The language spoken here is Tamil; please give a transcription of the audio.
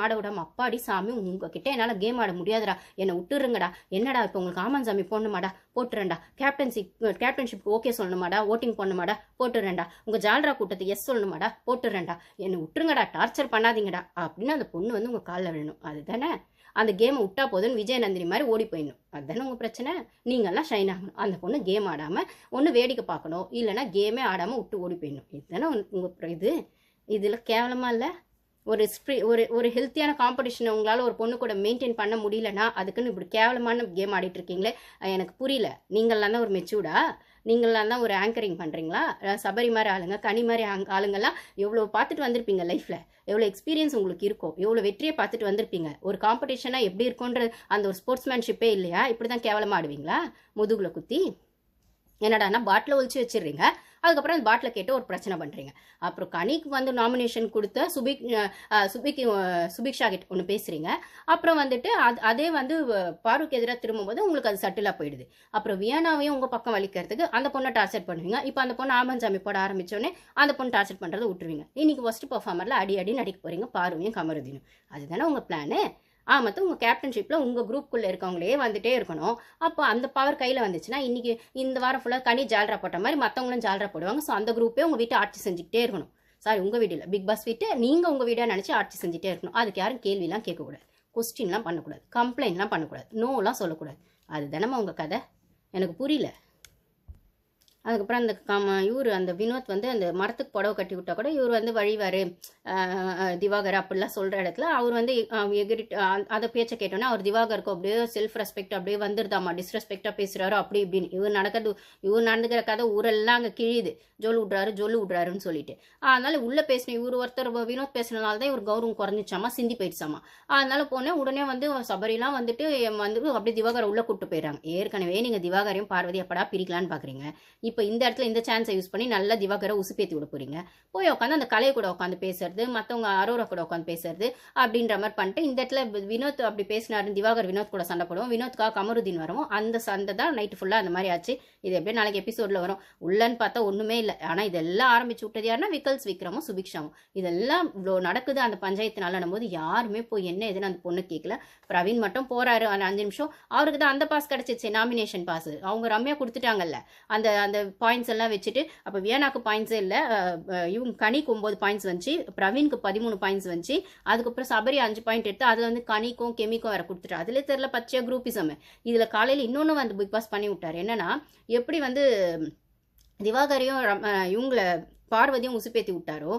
ஆட விடாம அப்பாடி சாமி உங்ககிட்ட என்னால் கேம் ஆட முடியாதுடா, என்னை விட்டுருங்கடா, என்னடா இப்போ உங்களுக்கு ஆமான் சாமி போடணுமாடா, போட்டுறேன்டா, கேப்டன்ஷிப் ஓகே சொல்லணுமாடா, ஓட்டிங் பண்ணணுமாடா, போட்டுறேன்டா, உங்கள் ஜால்ரா கூட்டத்துக்கு எஸ் சொல்லணுமாடா, போட்டுறேன்டா, என்னை விட்டுருங்கடா, டார்ச்சர் பண்ணாதீங்கடா அப்படின்னு அந்த பொண்ணு வந்து உங்கள் காலில் விழணும். அதுதானே அந்த கேமை விட்டா போதுன்னு விஜயநந்தினி மாதிரி ஓடி போயிடணும். அதுதானே உங்கள் பிரச்சனை. நீங்கள்லாம் ஷைன் ஆகணும். அந்த பொண்ணு கேம் ஆடாமல் ஒன்று வேடிக்கை பார்க்கணும், இல்லைனா கேமே ஆடாமல் விட்டு ஓடி போயிடணும். இதுதானே உங்கள் இதில் கேவலமாக இல்லை? ஒரு ஹெல்த்தியான காம்படிஷனை உங்களால் ஒரு பொண்ணு கூட மெயின்டைன் பண்ண முடியலன்னா அதுக்குன்னு இப்படி கேவலமான கேம் ஆடிட்டு இருக்கீங்களே, எனக்கு புரியல. நீங்களாம் தான் ஒரு மெச்சூர்டா? நீங்களாம் தான் ஒரு ஆங்கரிங் பண்ணுறீங்களா? சபரி மாதிரி ஆளுங்க, கனி மாதிரி ஆளுங்கள்லாம் எவ்வளோ பார்த்துட்டு வந்திருப்பீங்க லைஃப்பில், எவ்வளோ எக்ஸ்பீரியன்ஸ் உங்களுக்கு இருக்கும், எவ்வளோ வெற்றியை பார்த்துட்டு வந்திருப்பீங்க. ஒரு காம்படிஷனாக எப்படி இருக்குன்ற அந்த ஒரு ஸ்போர்ட்ஸ்மேன்ஷிப்பே இல்லையா? இப்படி தான் கேவலமாக ஆடுவீங்களா முதுகில் குத்தி? என்னடானா பாட்டில் ஒழிச்சு வச்சிடுறீங்க, அதுக்கப்புறம் அந்த பாட்டில் கேட்டு ஒரு பிரச்சனை பண்ணுறீங்க. அப்புறம் கனிக்கு வந்து நாமினேஷன் கொடுத்த சுபிக்ஷா கிட்ட ஒன்று பேசுகிறீங்க. அப்புறம் வந்துட்டு அதே வந்து பாருக்கு எதிராக திரும்பும்போது உங்களுக்கு அது சட்டிலாக போயிடுது. அப்புறம் வியானாவையும் உங்கள் பக்கம் வலிக்கிறதுக்கு அந்த பொண்ணை டார்ச்சர் பண்ணுவீங்க. இப்போ அந்த பொண்ணு ஆமன்சாமி போட ஆரம்பித்தோடனே அந்த பொண்ணு டார்ச்சர் பண்ணுறதை விட்டுருவீங்க. இன்னைக்கு ஃபர்ஸ்ட் பர்ஃபார்மரில் அடி நடிக்க போகிறீங்க பாருவையும் கமருதீனும். அதுதானே உங்கள் பிளானு? மொத்தம் உங்கள் கேப்டன்ஷிப்பில் உங்கள் குரூப்புக்குள்ளே இருக்கவங்களே வந்துட்டே இருக்கணும். அப்போ அந்த பவர் கையில் வந்துச்சுன்னா இன்றைக்கி இந்த வாரம் ஃபுல்லாக கனி ஜால்ரா போட்ட மாதிரி மற்றவங்களும் ஜால்ரா போடுவாங்க. ஸோ அந்த குரூப்பே உங்கள் வீட்டை ஆட்சி செஞ்சுக்கிட்டே இருக்கணும். சாரி, உங்கள் வீடு இல்லை, பிக் பாஸ் வீட்டு நீங்கள் உங்கள் வீடாக நினச்சி ஆட்சி செஞ்சுட்டே இருக்கணும். அதுக்கு யாரும் கேள்விலாம் கேட்கக்கூடாது, கொஸ்டின்லாம் பண்ணக்கூடாது, கம்ப்ளைண்ட்லாம் பண்ணக்கூடாது, நோலாம் சொல்லக்கூடாது. அது தினமும் உங்கள் கதை. எனக்கு புரியல. அதுக்கப்புறம் அந்த இவர் அந்த வினோத் வந்து அந்த மரத்துக்கு புடவை கட்டி விட்டா கூட இவர் வந்து வழிவார் திவாகர் அப்படிலாம் சொல்கிற இடத்துல அவர் வந்து அதை பேச்சை கேட்டோன்னா அவர் திவாகருக்கு அப்படியே செல்ஃப் ரெஸ்பெக்ட் அப்படியே வந்துருதாமா, டிஸ்ரெஸ்பெக்டாக பேசுகிறாரோ அப்படி இப்படின்னு. இவர் நடந்துக்கிற கதை ஊரெல்லாம் அங்கே கிழியுது, ஜொல்லு விட்றாருன்னு சொல்லிட்டு. அதனால உள்ளே பேசின இவர் ஒருத்தர் வினோத் பேசினதால தான் இவர் கௌரவம் குறைஞ்சிச்சாமா, சிந்தி போயிடுச்சாமா. அதனால போனேன் உடனே வந்து சபரிலாம் வந்துட்டு அப்படியே திவாகரை உள்ளே கூப்பிட்டு போயிடறாங்க. ஏற்கனவே நீங்கள் திவாகரையும் பார்வதி எப்படா பிரிக்கலான்னு பார்க்குறீங்க. இப்போ இந்த இடத்துல இந்த சான்ஸை யூஸ் பண்ணி நல்லா திவாகரை உசுப்பேத்தி விட போறீங்க. போய் உட்காந்து அந்த கலையை கூட உட்காந்து பேசுறது, மற்றவங்க அரோரா கூட உட்காந்து பேசுறது அப்படின்ற மாதிரி பண்ணிட்டு இந்த இடத்துல வினோத் அப்படி பேசினாரு, திவாகர் வினோத் கூட சண்டை போடுவோம், வினோத்காக கமருதீன் வரும். அந்த சண்டை தான் நைட்டு ஃபுல்லாக அந்த மாதிரி ஆச்சு. இது எப்படியே நாளைக்கு எபிசோடில் வரும். உள்ளன்னு பார்த்தா ஒன்றுமே இல்லை. ஆனால் இதெல்லாம் ஆரம்பிச்சு விட்டது யாருன்னா விக்கல்ஸ் சுபிக்ஷாவும். இதெல்லாம் இவ்வளோ நடக்குது அந்த பஞ்சாயத்து போது யாருமே போய் என்ன எதுன்னு அந்த பொண்ணு கேட்கல. பிரவீன் மட்டும் போறாரு அந்த 5 நிமிஷம். அவருக்கு தான் அந்த பாஸ் கிடைச்சிச்சு, நாமினேஷன் பாஸ். அவங்க ரம்யா கொடுத்துட்டாங்கல்ல அந்த அந்த பாயிண்ட்ஸ் எல்லாம் வச்சுட்டு. அப்போ வியானாக்கு பாயிண்ட்ஸே இல்லை, இவங்க கனிக்கு 9 பாயிண்ட்ஸ் வந்துச்சு, பிரவீனுக்கு 13 பாயிண்ட்ஸ் வந்துச்சு. அதுக்கப்புறம் சபரி 5 பாயிண்ட் எடுத்து அதில் வந்து கனிக்கும் கெமிக்கும் வேற கொடுத்துட்டு அதிலே தெரியல பச்சையா குரூப்பிசம். இதில் காலையில் இன்னொன்று வந்து பிக் பாஸ் பண்ணி விட்டார். என்னன்னா எப்படி வந்து திவாகரையும் இவங்களை பார்வதியும் உசுப்பேத்தி விட்டாரோ